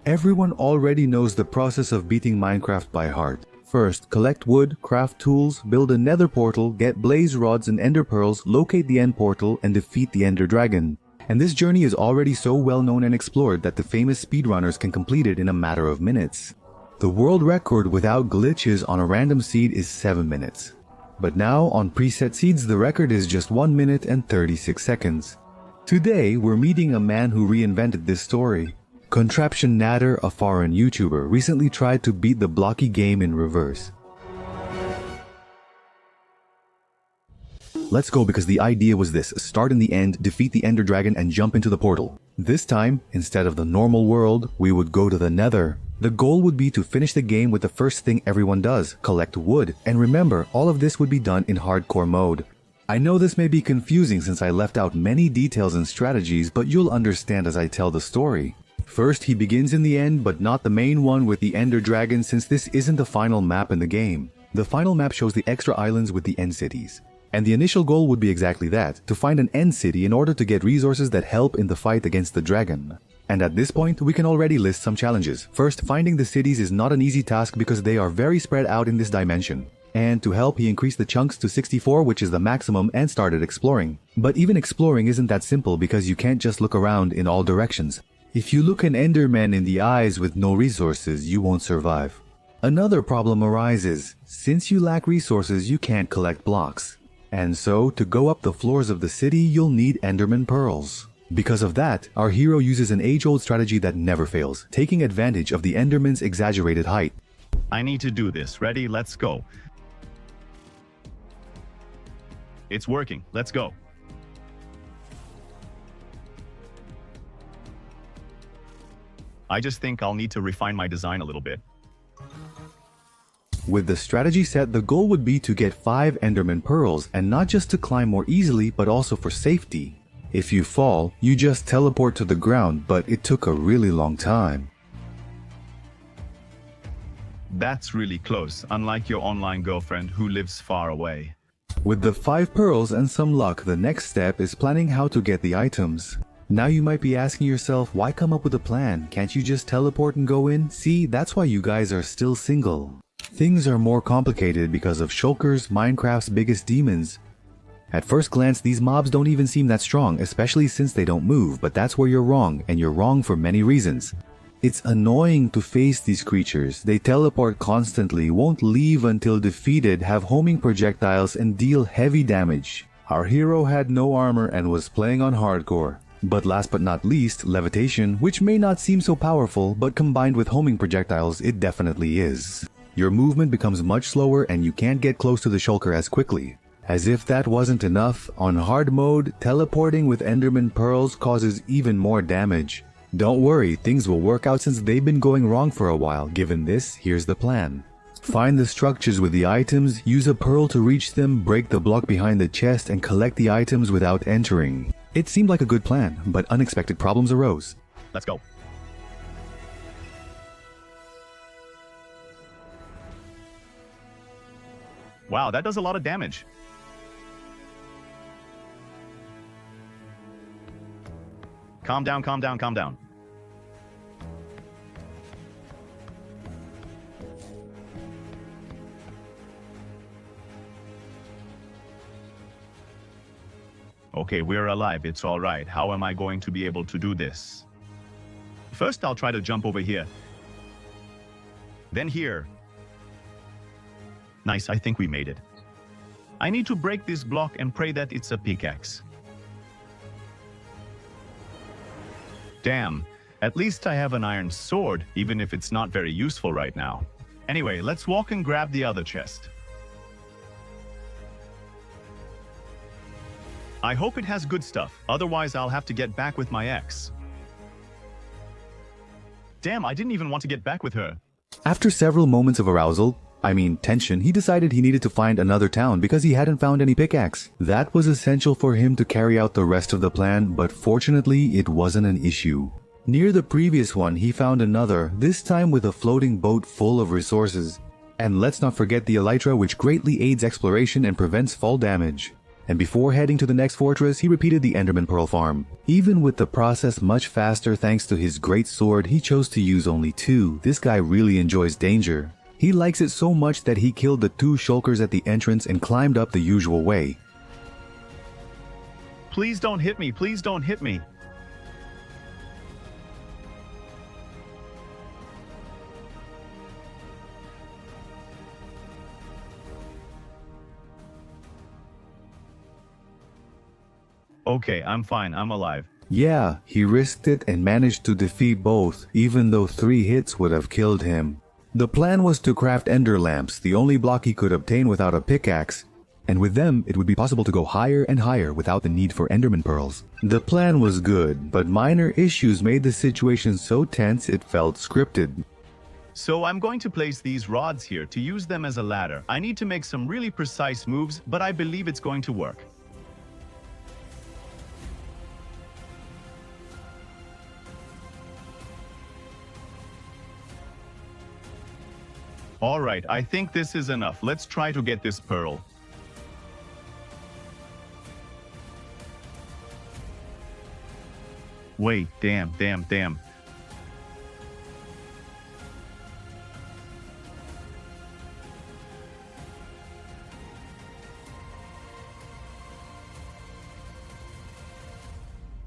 Everyone already knows the process of beating Minecraft by heart. First, collect wood, craft tools, build a nether portal, get blaze rods and ender pearls, locate the end portal, and defeat the ender dragon. And this journey is already so well known and explored that the famous speedrunners can complete it in a matter of minutes. The world record without glitches on a random seed is 7 minutes. But now, on preset seeds, the record is just 1 minute and 36 seconds. Today, we're meeting a man who reinvented this story. Contraption Natter, a foreign YouTuber, recently tried to beat the blocky game in reverse. Let's go, because the idea was this: start in the end, defeat the ender dragon, and jump into the portal. This time, instead of the normal world, we would go to the nether. The goal would be to finish the game with the first thing everyone does: collect wood. And remember, all of this would be done in hardcore mode. I know this may be confusing since I left out many details and strategies, but you'll understand as I tell the story. First, he begins in the end, but not the main one with the ender dragon, since this isn't the final map in the game. The final map shows the extra islands with the end cities. And the initial goal would be exactly that: to find an end city in order to get resources that help in the fight against the dragon. And at this point, we can already list some challenges. First, finding the cities is not an easy task because they are very spread out in this dimension. And to help, he increased the chunks to 64, which is the maximum, and started exploring. But even exploring isn't that simple because you can't just look around in all directions. If you look an Enderman in the eyes with no resources, you won't survive. Another problem arises. Since you lack resources, you can't collect blocks. And so, to go up the floors of the city, you'll need Enderman pearls. Because of that, our hero uses an age-old strategy that never fails, taking advantage of the Enderman's exaggerated height. I need to do this. Ready? Let's go. It's working. Let's go. I just think I'll need to refine my design a little bit. With the strategy set, the goal would be to get 5 Enderman pearls, and not just to climb more easily, but also for safety. If you fall, you just teleport to the ground, but it took a really long time. That's really close, unlike your online girlfriend who lives far away. With the 5 pearls and some luck, the next step is planning how to get the items. Now you might be asking yourself, why come up with a plan? Can't you just teleport and go in? See, that's why you guys are still single. Things are more complicated because of Shulkers, Minecraft's biggest demons. At first glance, these mobs don't even seem that strong, especially since they don't move, but that's where you're wrong, and you're wrong for many reasons. It's annoying to face these creatures. They teleport constantly, won't leave until defeated, have homing projectiles, and deal heavy damage. Our hero had no armor and was playing on hardcore. But last but not least, levitation, which may not seem so powerful, but combined with homing projectiles, it definitely is. Your movement becomes much slower and you can't get close to the shulker as quickly. As if that wasn't enough, on hard mode, teleporting with Enderman pearls causes even more damage. Don't worry, things will work out since they've been going wrong for a while. Given this, here's the plan. Find the structures with the items, use a pearl to reach them, break the block behind the chest, and collect the items without entering. It seemed like a good plan, but unexpected problems arose. Let's go. Wow, that does a lot of damage. Calm down, calm down, calm down. Okay, we're alive. It's all right. How am I going to be able to do this? First, I'll try to jump over here. Then here. Nice, I think we made it. I need to break this block and pray that it's a pickaxe. Damn, at least I have an iron sword, even if it's not very useful right now. Anyway, let's walk and grab the other chest. I hope it has good stuff, otherwise I'll have to get back with my ex. Damn, I didn't even want to get back with her. After several moments of tension, he decided he needed to find another town because he hadn't found any pickaxe. That was essential for him to carry out the rest of the plan, but fortunately it wasn't an issue. Near the previous one, he found another, this time with a floating boat full of resources. And let's not forget the Elytra, which greatly aids exploration and prevents fall damage. And before heading to the next fortress, he repeated the Enderman Pearl farm. Even with the process much faster thanks to his great sword, he chose to use only 2. This guy really enjoys danger. He likes it so much that he killed the 2 shulkers at the entrance and climbed up the usual way. Please don't hit me, please don't hit me. Okay, I'm fine, I'm alive. Yeah, he risked it and managed to defeat both, even though 3 hits would have killed him. The plan was to craft ender lamps, the only block he could obtain without a pickaxe, and with them it would be possible to go higher and higher without the need for Enderman pearls. The plan was good, but minor issues made the situation so tense it felt scripted. So I'm going to place these rods here to use them as a ladder. I need to make some really precise moves, but I believe it's going to work. Alright, I think this is enough. Let's try to get this pearl. Wait, damn.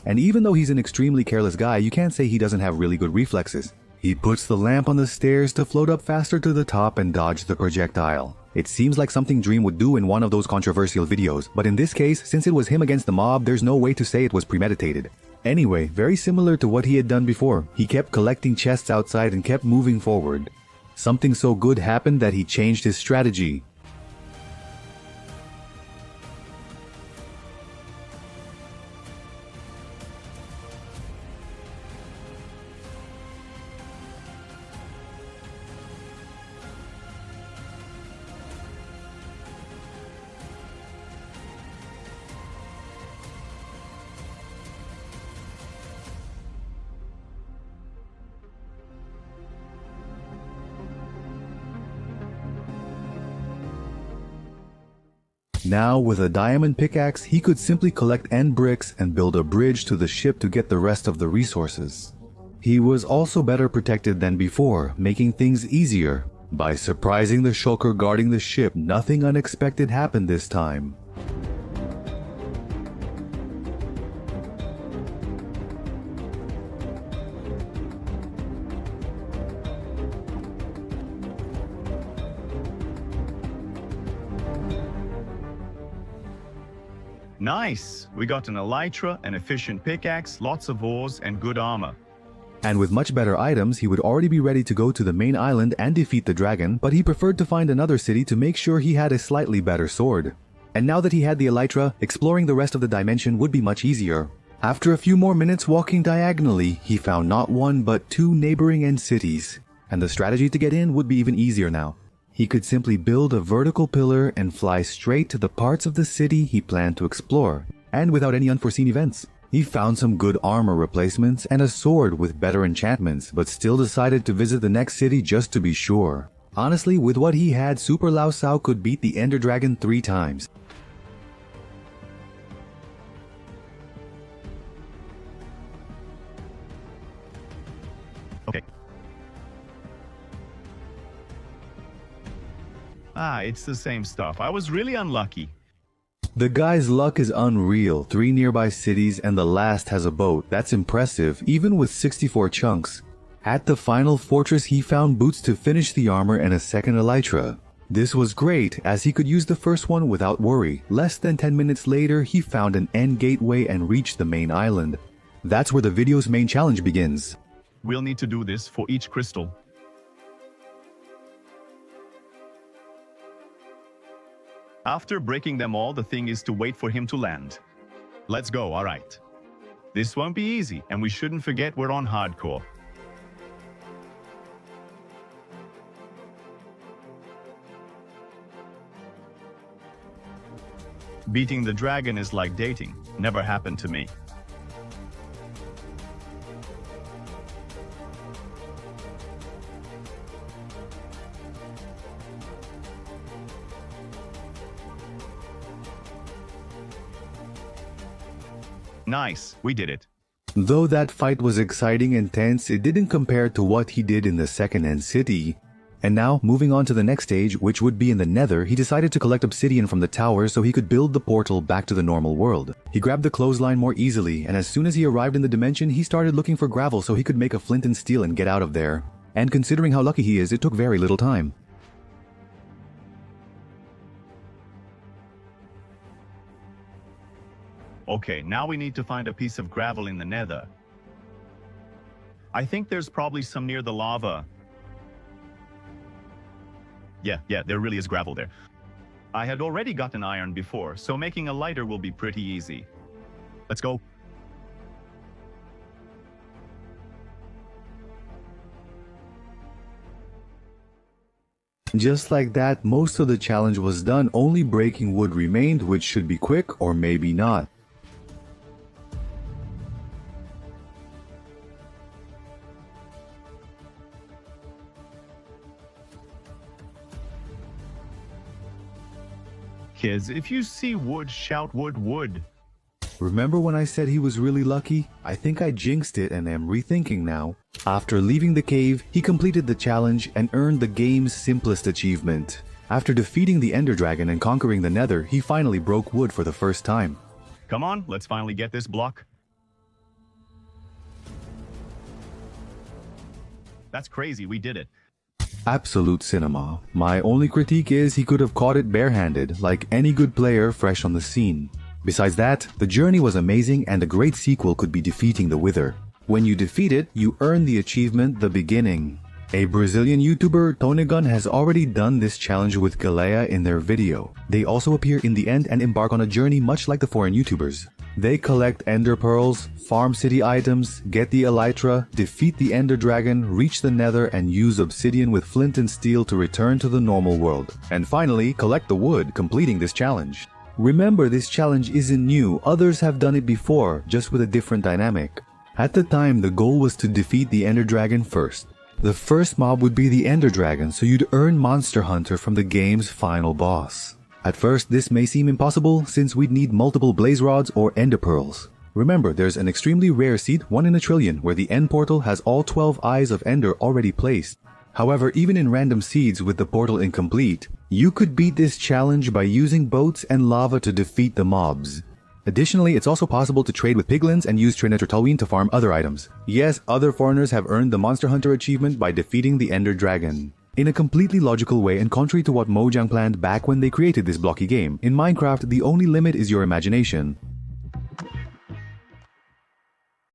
And even though he's an extremely careless guy, you can't say he doesn't have really good reflexes. He puts the lamp on the stairs to float up faster to the top and dodge the projectile. It seems like something Dream would do in one of those controversial videos, but in this case, since it was him against the mob, there's no way to say it was premeditated. Anyway, very similar to what he had done before, he kept collecting chests outside and kept moving forward. Something so good happened that he changed his strategy. Now, with a diamond pickaxe, he could simply collect end bricks and build a bridge to the ship to get the rest of the resources. He was also better protected than before, making things easier. By surprising the shulker guarding the ship, nothing unexpected happened this time. Nice! We got an elytra, an efficient pickaxe, lots of ores, and good armor. And with much better items, he would already be ready to go to the main island and defeat the dragon, but he preferred to find another city to make sure he had a slightly better sword. And now that he had the elytra, exploring the rest of the dimension would be much easier. After a few more minutes walking diagonally, he found not 1 but 2 neighboring end cities. And the strategy to get in would be even easier now. He could simply build a vertical pillar and fly straight to the parts of the city he planned to explore, and without any unforeseen events. He found some good armor replacements and a sword with better enchantments, but still decided to visit the next city just to be sure. Honestly, with what he had, Super Lao Sao could beat the Ender Dragon 3 times. Okay. Ah, it's the same stuff. I was really unlucky. The guy's luck is unreal. 3 nearby cities and the last has a boat. That's impressive, even with 64 chunks. At the final fortress, he found boots to finish the armor and a second elytra. This was great, as he could use the first one without worry. Less than 10 minutes later, he found an end gateway and reached the main island. That's where the video's main challenge begins. We'll need to do this for each crystal. After breaking them all, the thing is to wait for him to land. Let's go, alright. This won't be easy, and we shouldn't forget we're on hardcore. Beating the dragon is like dating. Never happened to me. Nice, we did it. Though that fight was exciting and tense, it didn't compare to what he did in the second end city. And now, moving on to the next stage, which would be in the Nether, he decided to collect obsidian from the tower so he could build the portal back to the normal world. He grabbed the clothesline more easily, and as soon as he arrived in the dimension, he started looking for gravel so he could make a flint and steel and get out of there. And considering how lucky he is, it took very little time. Okay, now we need to find a piece of gravel in the Nether. I think there's probably some near the lava. Yeah, there really is gravel there. I had already gotten iron before, so making a lighter will be pretty easy. Let's go. Just like that, most of the challenge was done, only breaking wood remained, which should be quick or maybe not. Kids, if you see wood, shout wood, wood. Remember when I said he was really lucky? I think I jinxed it and am rethinking now. After leaving the cave, he completed the challenge and earned the game's simplest achievement. After defeating the Ender Dragon and conquering the Nether, he finally broke wood for the first time. Come on, let's finally get this block. That's crazy, we did it. Absolute cinema. My only critique is he could have caught it barehanded, like any good player fresh on the scene. Besides that, the journey was amazing and a great sequel could be defeating the Wither. When you defeat it, you earn the achievement The Beginning. A Brazilian YouTuber, Tonegun, has already done this challenge with Galea in their video. They also appear in the end and embark on a journey much like the foreign YouTubers. They collect Ender Pearls, farm city items, get the Elytra, defeat the Ender Dragon, reach the Nether and use obsidian with flint and steel to return to the normal world. And finally, collect the wood, completing this challenge. Remember, this challenge isn't new, others have done it before, just with a different dynamic. At the time, the goal was to defeat the Ender Dragon first. The first mob would be the Ender Dragon, so you'd earn Monster Hunter from the game's final boss. At first, this may seem impossible since we'd need multiple blaze rods or ender pearls. Remember, there's an extremely rare seed, 1 in a trillion, where the end portal has all 12 eyes of ender already placed. However, even in random seeds with the portal incomplete, you could beat this challenge by using boats and lava to defeat the mobs. Additionally, it's also possible to trade with piglins and use Trinitrotoluene to farm other items. Yes, other foreigners have earned the Monster Hunter achievement by defeating the Ender Dragon. In a completely logical way and contrary to what Mojang planned back when they created this blocky game, in Minecraft the only limit is your imagination.